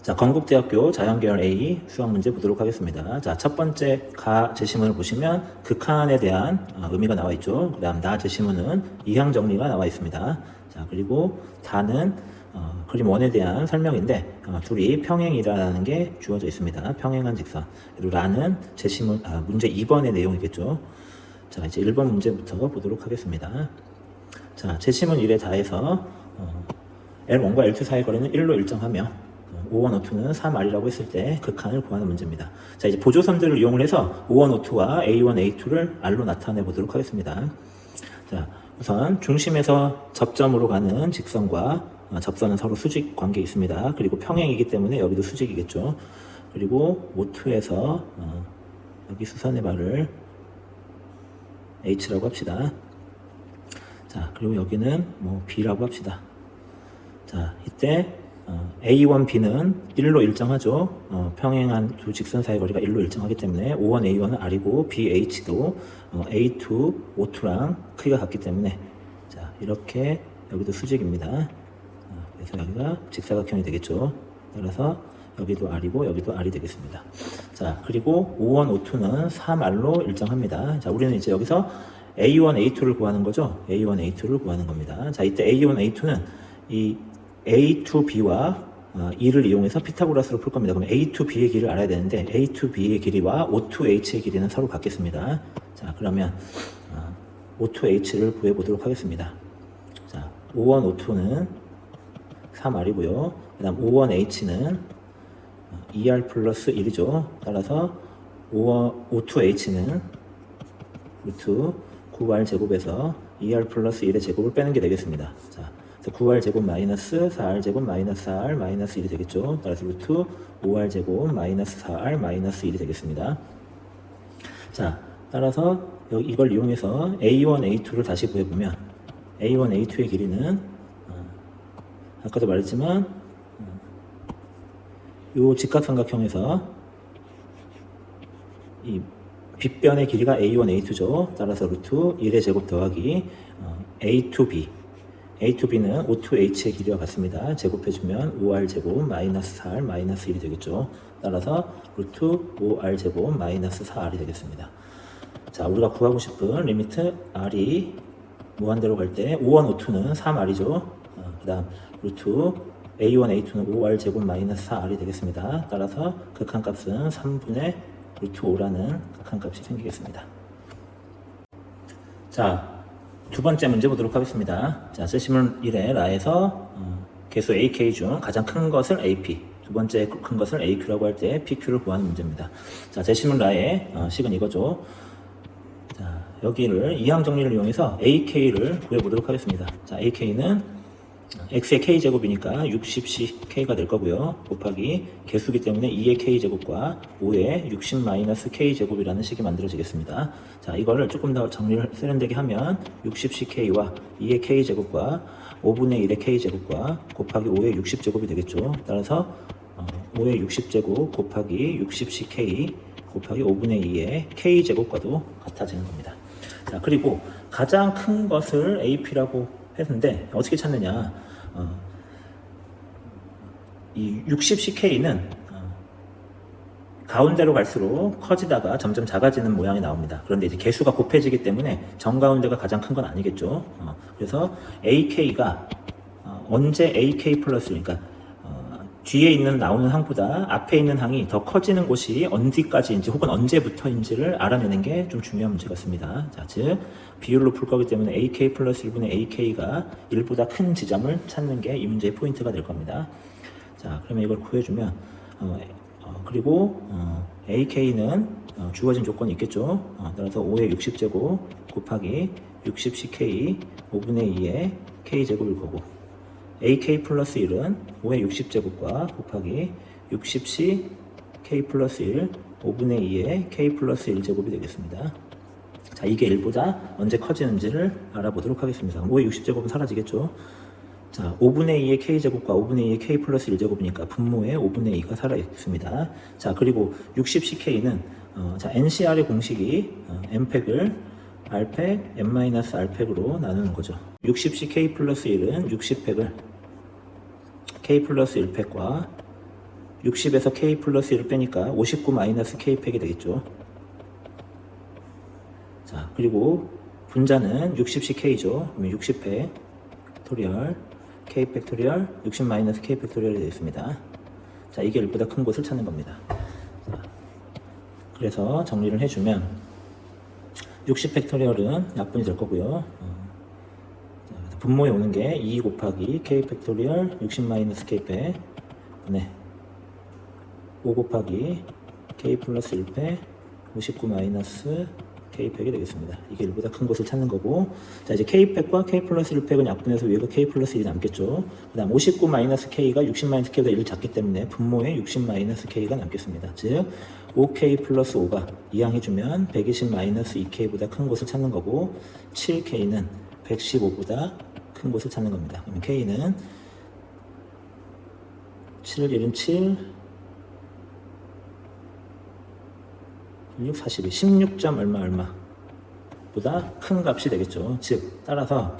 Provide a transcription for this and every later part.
자, 건국대학교 자연계열 A 수학 문제 보도록 하겠습니다. 자, 첫 번째 가 제시문을 보시면 극한에 대한 의미가 나와 있죠. 그 다음 나 제시문은 이항 정리가 나와 있습니다. 자, 그리고 다는 그림 1에 대한 설명인데 둘이 평행이라는 게 주어져 있습니다. 평행한 직선. 그리고 라는 제시문 문제 2번의 내용이겠죠. 자, 이제 1번 문제부터 보도록 하겠습니다. 자, 제시문 1에 다해서 L1과 L2 사이의 거리는 1로 일정하며 O1, O2는 3R이라고 했을 때 극한을 구하는 문제입니다. 자, 이제 보조선들을 이용을 해서 O1, O2와 A1, A2를 R로 나타내 보도록 하겠습니다. 자, 우선 중심에서 접점으로 가는 직선과 접선은 서로 수직 관계 있습니다. 그리고 평행이기 때문에 여기도 수직이겠죠. 그리고 O2에서 여기 수선의 발을 H라고 합시다. 자, 그리고 여기는 뭐 B라고 합시다. 자, 이때 A1, B는 1로 일정하죠. 평행한 두 직선 사이 거리가 1로 일정하기 때문에 O1, A1은 R이고 BH도 A2, O2랑 크기가 같기 때문에 자, 이렇게 여기도 수직입니다. 그래서 여기가 직사각형이 되겠죠. 따라서 여기도 R이고 여기도 R이 되겠습니다. 자, 그리고 O1, O2는 3R로 일정합니다. 자, 우리는 이제 여기서 A1, A2를 구하는 거죠. A1, A2를 구하는 겁니다. 자, 이때 A1, A2는 이 A2B와 2를 이용해서 피타고라스로 풀 겁니다. 그럼 A2B의 길이를 알아야 되는데 A2B의 길이와 O2H의 길이는 서로 같겠습니다. 자, 그러면 O2H를 구해 보도록 하겠습니다. 자, O1, O2는 3R이고요. 그 다음 O1H는 2R 플러스 1이죠. 따라서 O2H는 루트 9R 제곱에서 2R 플러스 1의 제곱을 빼는 게 되겠습니다. 자, 9R 제곱 마이너스 4R 제곱 마이너스 4R 마이너스 1이 되겠죠. 따라서 루트 5R 제곱 마이너스 4R 마이너스 1이 되겠습니다. 자, 따라서 이걸 이용해서 A1, A2를 다시 구해보면 A1, A2의 길이는 아까도 말했지만 이 직각삼각형에서 이 빗변의 길이가 A1, A2죠. 따라서 루트 1의 제곱 더하기 A2B A2B는 O2H의 길이와 같습니다. 제곱해주면 5R 제곱 마이너스 4R 마이너스 1이 되겠죠. 따라서 루트 5R 제곱 마이너스 4R이 되겠습니다. 자, 우리가 구하고 싶은 리미트 R이 무한대로 갈 때 O1, O2는 3R이죠. 그 다음 루트 A1, A2는 5R 제곱 마이너스 4R이 되겠습니다. 따라서 극한값은 3분의 루트 5라는 극한값이 생기겠습니다. 자, 두 번째 문제 보도록 하겠습니다. 자, 세시문 1의 라에서 개수 AK 중 가장 큰 것을 AP, 두 번째 큰 것을 AQ라고 할 때 PQ를 구하는 문제입니다. 자, 세시문 라의 식은 이거죠. 자, 여기를 이항 정리를 이용해서 AK를 구해보도록 하겠습니다. 자, AK는 x의 k제곱이니까 60ck가 될 거고요. 곱하기 개수기 때문에 2의 k제곱과 5의 60-k제곱이라는 식이 만들어지겠습니다. 자, 이거를 조금 더 정리를 세련되게 하면 60ck와 2의 k제곱과 5분의 1의 k제곱과 곱하기 5의 60제곱이 되겠죠. 따라서 5의 60제곱 곱하기 60ck 곱하기 5분의 2의 k제곱과도 같아지는 겁니다. 자, 그리고 가장 큰 것을 AP라고 했는데 어떻게 찾느냐? 이 60ck는 가운데로 갈수록 커지다가 점점 작아지는 모양이 나옵니다. 그런데 이제 개수가 곱해지기 때문에 정가운데가 가장 큰 건 아니겠죠. 그래서 AK가 언제 AK 플러스, 그러니까 뒤에 있는 나오는 항보다 앞에 있는 항이 더 커지는 곳이 어디까지인지 혹은 언제부터인지를 알아내는 게 좀 중요한 문제 같습니다. 자, 즉 비율로 풀 거기 때문에 AK 플러스 1분의 AK가 1보다 큰 지점을 찾는 게 이 문제의 포인트가 될 겁니다. 자, 그러면 이걸 구해주면 그리고 AK는 주어진 조건이 있겠죠. 따라서 5의 60제곱 곱하기 60ck 5분의 2의 k제곱일 거고, AK 플러스 1은 5의 60제곱과 곱하기 60c k 플러스 1 5분의 2의 k 플러스 1제곱이 되겠습니다. 자, 이게 1보다 언제 커지는지를 알아보도록 하겠습니다. 5의 60제곱은 사라지겠죠. 자, 5분의 2의 k제곱과 5분의 2의 k 플러스 1제곱이니까 분모에 5분의 2가 살아있습니다. 자, 그리고 60ck는 자, NCR의 공식이 m팩을 r팩, n-r팩으로 나누는 거죠. 60ck 플러스 1은 60팩을 k 플러스 1팩과 60에서 K 플러스 1을 빼니까 59 마이너스 K 팩이 되겠죠. 자, 그리고 분자는 60씩 K죠. 그러면 60팩 팩토리얼 K 팩토리얼 60 마이너스 K 팩토리얼이 되겠습니다. 자, 이게 1보다 큰 곳을 찾는 겁니다. 자, 그래서 정리를 해주면 60 팩토리얼은 약분이 될 거고요. 분모에 오는 게 2 곱하기 K 팩토리얼 60 마이너스 K 팩 분의 5 곱하기 K 플러스 1팩 59 마이너스 K팩이 되겠습니다. 이게 1보다 큰 것을 찾는 거고, 자, 이제 K팩과 K 플러스 1팩은 약분해서 위에가 K 플러스 1이 남겠죠. 그 다음 59 마이너스 K가 60 마이너스 K보다 1을 작기 때문에 분모에 60 마이너스 K가 남겠습니다. 즉 5K 플러스 5가 이항해주면 120 마이너스 2K보다 큰 것을 찾는 거고, 7K는 115보다 큰 것을 찾는 겁니다. 그러면 K는 7, 1은 7, 6, 42, 16점 얼마 보다 큰 값이 되겠죠. 즉 따라서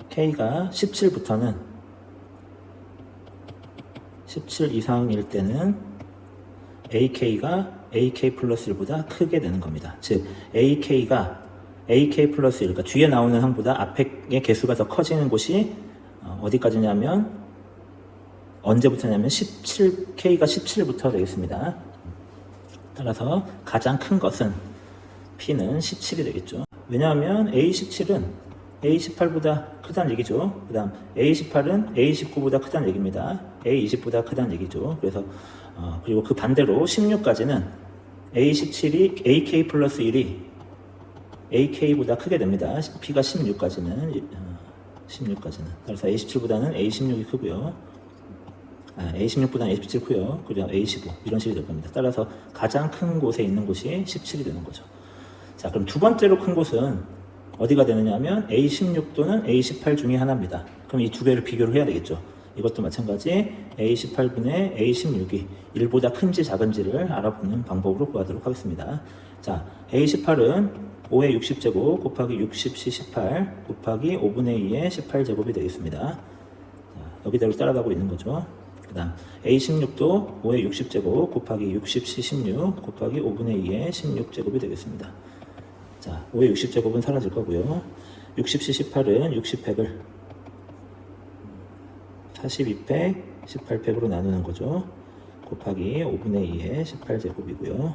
K가 17부터는 17 이상일 때는 AK가 AK 플러스 1보다 크게 되는 겁니다. 즉 AK가 AK 플러스 1, 그러니까 뒤에 나오는 항보다 앞의 개수가 더 커지는 곳이 어디까지냐면 언제부터냐면 17K가 17부터 되겠습니다. 따라서 가장 큰 것은 P는 17이 되겠죠. 왜냐하면 A17은 A18보다 크다는 얘기죠. 그 다음 A18은 A19보다 크다는 얘기입니다. A20보다 크다는 얘기죠. 그래서 그리고 그 반대로 16까지는 A17이 AK 플러스 1이 AK보다 크게 됩니다. P가 16까지는 따라서 A17보다는 A16이 크고요. A16보다는 A17이 크고요. 그리고 A15 이런 식이 될 겁니다. 따라서 가장 큰 곳에 있는 곳이 17이 되는 거죠. 자, 그럼 두 번째로 큰 곳은 어디가 되느냐 하면 A16 또는 A18 중에 하나입니다. 그럼 이 두 개를 비교를 해야 되겠죠. 이것도 마찬가지 A18분의 A16이 1보다 큰지 작은지를 알아보는 방법으로 구하도록 하겠습니다. 자, A18은 5의 60제곱 곱하기 60C18 곱하기 5분의 2의 18제곱이 되겠습니다. 자, 여기대로 따라가고 있는 거죠. 그 다음 A16도 5의 60제곱 곱하기 60C16 곱하기 5분의 2의 16제곱이 되겠습니다. 자, 5의 60제곱은 사라질 거고요. 60C18은 60팩을 42팩 18팩으로 나누는 거죠. 곱하기 5분의 2의 18제곱이고요.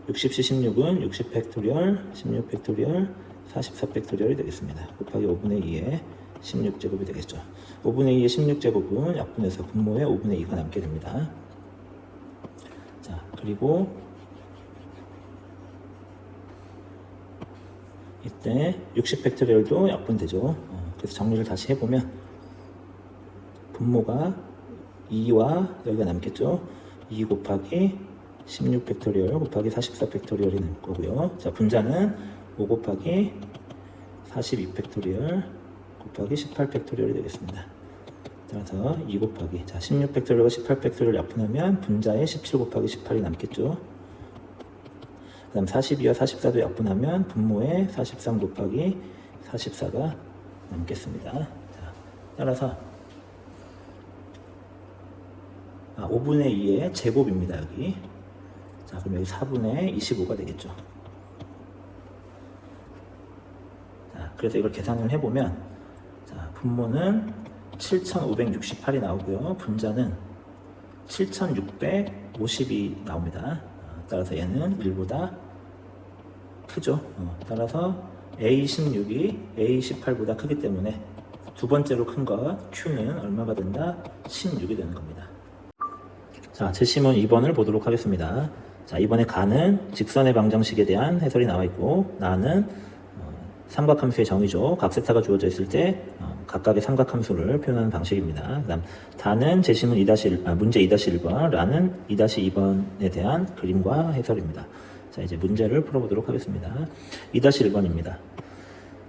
60C16은 60팩토리얼 16팩토리얼 44팩토리얼이 되겠습니다. 곱하기 5분의 2의 16제곱이 되겠죠. 5분의 2의 16제곱은 약분해서 분모에 5분의 2가 남게 됩니다. 자, 그리고 이때 60팩토리얼도 약분되죠. 그래서 정리를 다시 해보면 분모가 2와 여기가 남겠죠. 2 곱하기 16팩토리얼 곱하기 44팩토리얼이 될 거고요. 자, 분자는 5 곱하기 42팩토리얼 곱하기 18팩토리얼이 되겠습니다. 따라서 2 곱하기 16팩토리얼과 18팩토리얼 약분하면 분자에 17 곱하기 18이 남겠죠. 그 다음 42와 44도 약분하면 분모에 43 곱하기 44가 남겠습니다. 자, 따라서 5분의 2의 제곱입니다. 여기. 자, 그럼 여기 4분의 25가 되겠죠. 자, 그래서 이걸 계산을 해보면, 자, 분모는 7568이 나오고요. 분자는 7650이 나옵니다. 따라서 얘는 1보다 크죠. 따라서 A16이 A18보다 크기 때문에 두 번째로 큰 것 Q는 얼마가 된다? 16이 되는 겁니다. 자, 제시문 2번을 보도록 하겠습니다. 자, 이번에 가는 직선의 방정식에 대한 해설이 나와 있고, 나는 삼각함수의 정의죠. 각 세타가 주어져 있을 때 각각의 삼각함수를 표현하는 방식입니다. 그 다음 다는 제시문 문제 2-1번, 라는 2-2번에 대한 그림과 해설입니다. 자, 이제 문제를 풀어보도록 하겠습니다. 2-1번입니다.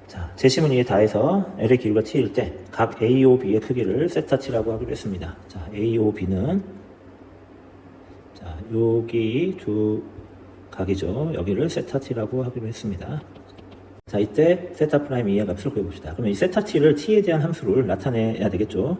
자, 제시문 2에 다해서 L의 길이가 T일 때 각 AO, B의 크기를 세타 T라고 하기로 했습니다. 자, AO, B는 자, 여기 두 각이죠. 여기를 세타 T라고 하기로 했습니다. 자, 이때 세타 프라임 2의 값을 구해봅시다. 그러면 이 세타 T를 T에 대한 함수를 나타내야 되겠죠.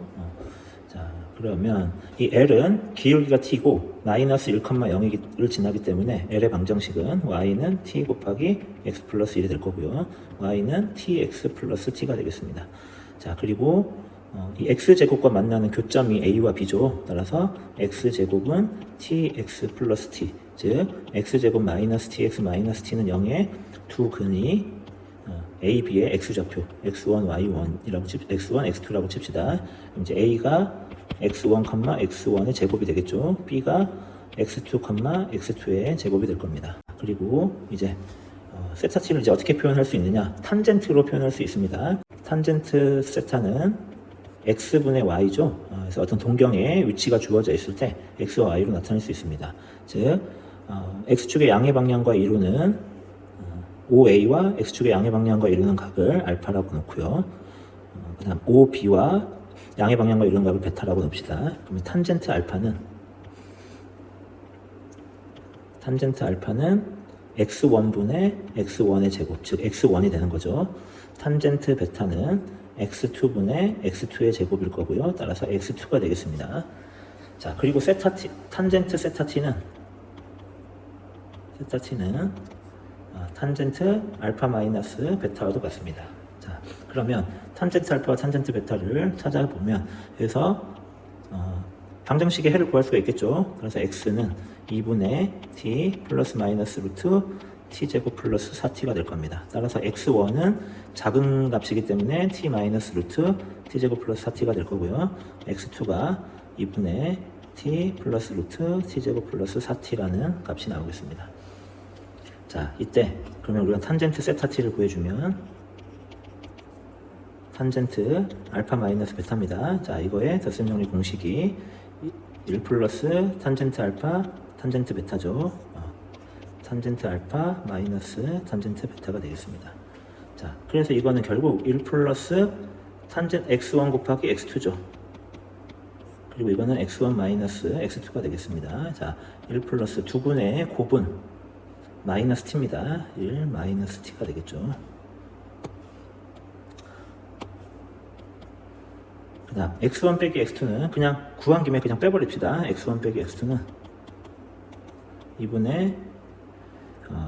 자, 그러면 이 L은 기울기가 t고 마이너스 1,0을 지나기 때문에 L의 방정식은 y는 t 곱하기 x 플러스 1이 될 거고요. y는 tx 플러스 t가 되겠습니다. 자, 그리고 이 x제곱과 만나는 교점이 a와 b죠. 따라서 x제곱은 tx 플러스 t, 즉 x제곱 마이너스 tx 마이너스 t는 0의 두 근이 a, b의 x좌표 x1, y1이라고 x1, x2라고 칩시다. 그럼 이제 a가 x1, x1의 제곱이 되겠죠. b가 x2, x2의 제곱이 될 겁니다. 그리고 이제 세타 t를 이제 어떻게 표현할 수 있느냐? 탄젠트로 표현할 수 있습니다. 탄젠트 세타는 x분의 y죠. 그래서 어떤 동경의 위치가 주어져 있을 때 x와 y로 나타낼 수 있습니다. 즉 x축의 양의 방향과 이루는 OA와 x축의 양의 방향과 이루는 각을 알파라고 놓고요. 그 다음 OB와 양의 방향과 이루는 각을 베타라고 놓읍시다. 그러면 탄젠트 알파는 x1분의 x1의 제곱, 즉 x1이 되는 거죠. 탄젠트 베타는 x2분의 x2의 제곱일 거고요. 따라서 x2가 되겠습니다. 자, 그리고 탄젠트 세타 t는 탄젠트 알파 마이너스 베타와도 같습니다. 자, 그러면 탄젠트 알파와 탄젠트 베타를 찾아보면 그래서 방정식의 해를 구할 수가 있겠죠. 그래서 x는 2분의 t 플러스 마이너스 루트 t제곱 플러스 4t가 될 겁니다. 따라서 x1은 작은 값이기 때문에 t 마이너스 루트 t제곱 플러스 4t가 될 거고요. x2가 2분의 t 플러스 루트 t제곱 플러스 4t라는 값이 나오겠습니다. 자, 이때 그러면 우리가 탄젠트 세타 t를 구해주면 탄젠트 알파 마이너스 베타입니다. 자, 이거의 덧셈정리 공식이 1 플러스 탄젠트 알파 탄젠트 베타죠. 탄젠트 알파 마이너스 탄젠트 베타가 되겠습니다. 자, 그래서 이거는 결국 1 플러스 탄젠트 x1 곱하기 x2죠. 그리고 이거는 x1 마이너스 x2가 되겠습니다. 자, 1 플러스 두분의 곱은 마이너스 t입니다. 1 마이너스 t가 되겠죠. 그 다음 x1 빼기 x2는 그냥 구한 김에 그냥 빼버립시다. x1 빼기 x2는 2분의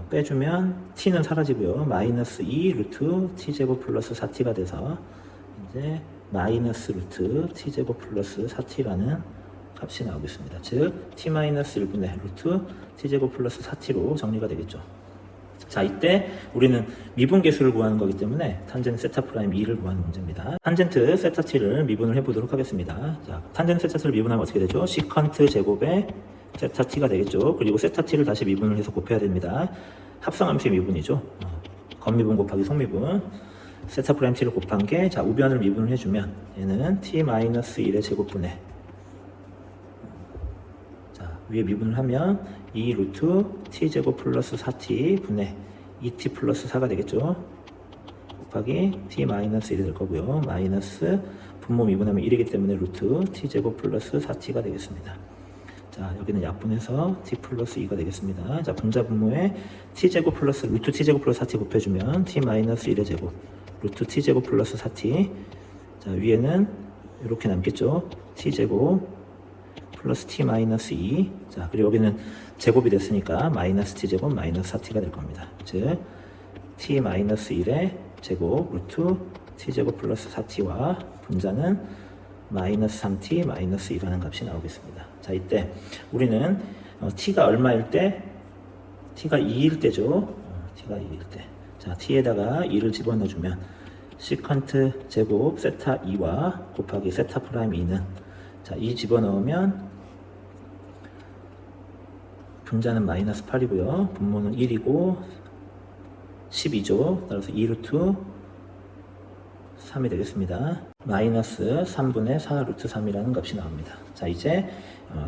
빼주면 t는 사라지고요. 마이너스 2 루트 t제곱 플러스 4t가 돼서 이제 마이너스 루트 t제곱 플러스 4t라는 값이 나오겠습니다. 즉 t 마이너스 1분의 루트 t제곱 플러스 4t로 정리가 되겠죠. 자, 이때 우리는 미분계수를 구하는 거기 때문에 탄젠트 세타 프라임 2를 구하는 문제입니다. 탄젠트 세타 t를 미분을 해보도록 하겠습니다. 자, 탄젠트 세타 t를 미분하면 어떻게 되죠? 시컨트 제곱에 세타 t가 되겠죠. 그리고 세타 t를 다시 미분을 해서 곱해야 됩니다. 합성함수의 미분이죠. 겉미분 곱하기 속미분. 세타 프라임 t를 곱한 게, 자, 우변을 미분을 해주면 얘는 t 마이너스 1의 제곱분의, 자, 위에 미분을 하면 2 루트 t제곱 플러스 4t 분의 2t 플러스 4가 되겠죠. 곱하기 t 마이너스 1이 될 거고요. 마이너스 분모 미분하면 1이기 때문에 루트 t제곱 플러스 4t가 되겠습니다. 자, 여기는 약분해서 t 플러스 2가 되겠습니다. 자, 분자 분모에 t제곱 플러스 루트 t제곱 플러스 4t 곱해주면 t 마이너스 1의 제곱 루트 t제곱 플러스 4t. 자, 위에는 이렇게 남겠죠. t제곱 플러스 t 마이너스 2. 자, 그리고 여기는 제곱이 됐으니까 마이너스 t제곱 마이너스 4t가 될 겁니다. 즉 t 마이너스 1의 제곱 루트 t제곱 플러스 4t와 분자는 마이너스 3t 마이너스 2라는 값이 나오겠습니다. 자, 이때 우리는 t가 얼마일 때? t가 2일 때죠. t가 2일 때. 자, t에다가 2를 집어넣어주면 시컨트 제곱 세타 2와 곱하기 세타 프라임 2는, 자, 2 집어넣으면 분자는 마이너스 8이고요. 분모는 1이고 12죠. 따라서 2 루트 3이 되겠습니다. 마이너스 3분의 4 루트 3이라는 값이 나옵니다. 자, 이제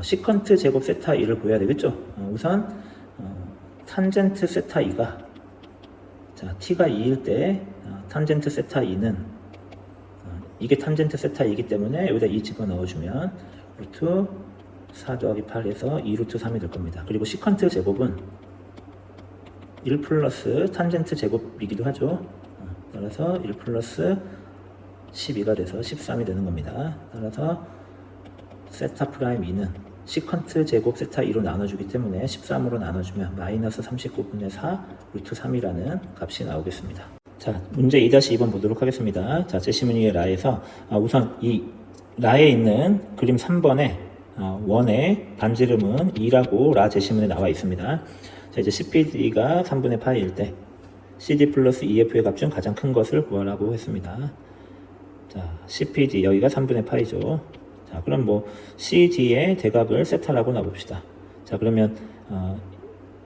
시컨트 제곱 세타 2를 구해야 되겠죠. 우선 탄젠트 세타 2가, 자, t가 2일 때 탄젠트 세타 2는 이게 탄젠트 세타 2이기 때문에 여기다 2 집어 넣어주면 루트 4 더하기 8에서 2 루트 3이 될 겁니다. 그리고 시컨트 제곱은 1 플러스 탄젠트 제곱이기도 하죠. 따라서 1 플러스 12가 돼서 13이 되는 겁니다. 따라서 세타 프라임 2는 시컨트 제곱 세타 2로 나눠주기 때문에 13으로 나눠주면 마이너스 39분의 4 루트 3이라는 값이 나오겠습니다. 자, 문제 2-2번 보도록 하겠습니다. 자, 제시문이의 라에서 우선 이 라에 있는 그림 3번에 원의 반지름은 2라고 라 제시문에 나와 있습니다. 자, 이제 CPD가 3분의 파이일 때 CD 플러스 EF의 값 중 가장 큰 것을 구하라고 했습니다. 자, CPD 여기가 3분의 파이죠. 자, 그럼 뭐 CD의 대각을 세타라고 놔봅시다. 자, 그러면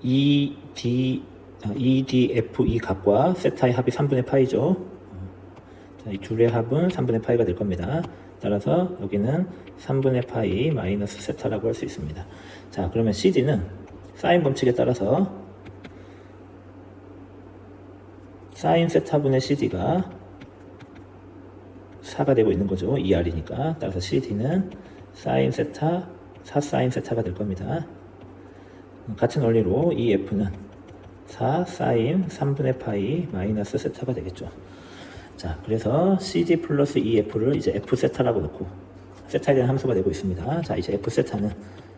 EDF 이 값과 세타의 합이 3분의 파이죠. 자, 이 둘의 합은 3분의 파이가 될 겁니다. 따라서 여기는 3분의 파이 마이너스 세타라고 할 수 있습니다. 자, 그러면 CD는 사인 법칙에 따라서 사인 세타분의 CD가 4가 되고 있는 거죠. 2R이니까. 따라서 CD는 사인 세타, 4 사인 세타가 될 겁니다. 같은 원리로 이 F는 4 사인 3분의 파이 마이너스 세타가 되겠죠. 자, 그래서 CD 플러스 EF를 이제 F 세타라고 놓고 세타에 대한 함수가 되고 있습니다. 자, 이제 F 세타는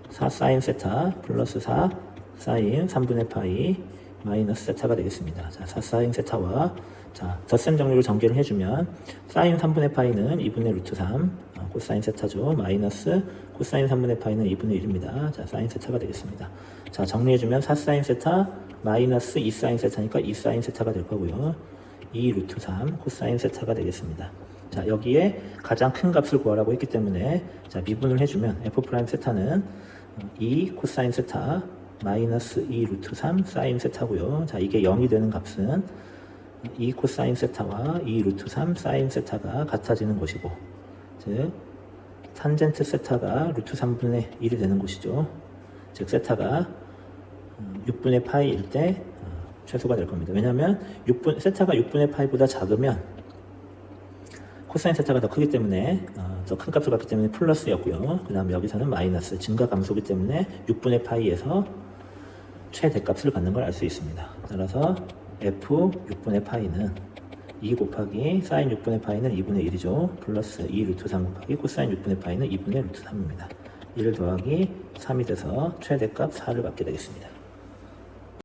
4 사인 세타 플러스 4 사인 3분의 파이 마이너스 세타가 되겠습니다. 자, 4 사인 세타와 자, 덧셈 정리로 전개를 해주면 사인 3분의 파이는 2분의 루트 3 코사인 세타죠. 마이너스 코사인 3분의 파이는 2분의 1입니다. 자, 사인 세타가 되겠습니다. 자, 정리해주면 4 사인 세타 마이너스 2 사인 세타니까 2 사인 세타가 될 거고요. 2 루트 3 코사인 세타가 되겠습니다. 자, 여기에 가장 큰 값을 구하라고 했기 때문에 자, 미분을 해주면 F 프라임 세타는 2 코사인 세타 마이너스 2 루트 3 사인 세타고요. 자, 이게 0이 되는 값은 2 코사인 세타와 2 루트 3 사인 세타가 같아지는 것이고, 즉 탄젠트 세타가 루트 3분의 1이 되는 것이죠. 즉 세타가 6분의 파이일 때 최소가 될 겁니다. 왜냐하면 세타가 6분의 파이보다 작으면 코사인 세타가 더 크기 때문에 더 큰 값을 갖기 때문에 플러스였고요. 그 다음 여기서는 마이너스 증가 감소기 때문에 6분의 파이에서 최대값을 갖는 걸 알 수 있습니다. 따라서 F 6분의 파이는 2 곱하기 사인 6분의 파이는 2분의 1이죠. 플러스 2 루트 3 곱하기 코사인 6분의 파이는 2분의 루트 3입니다. 1 더하기 3이 돼서 최대값 4를 받게 되겠습니다.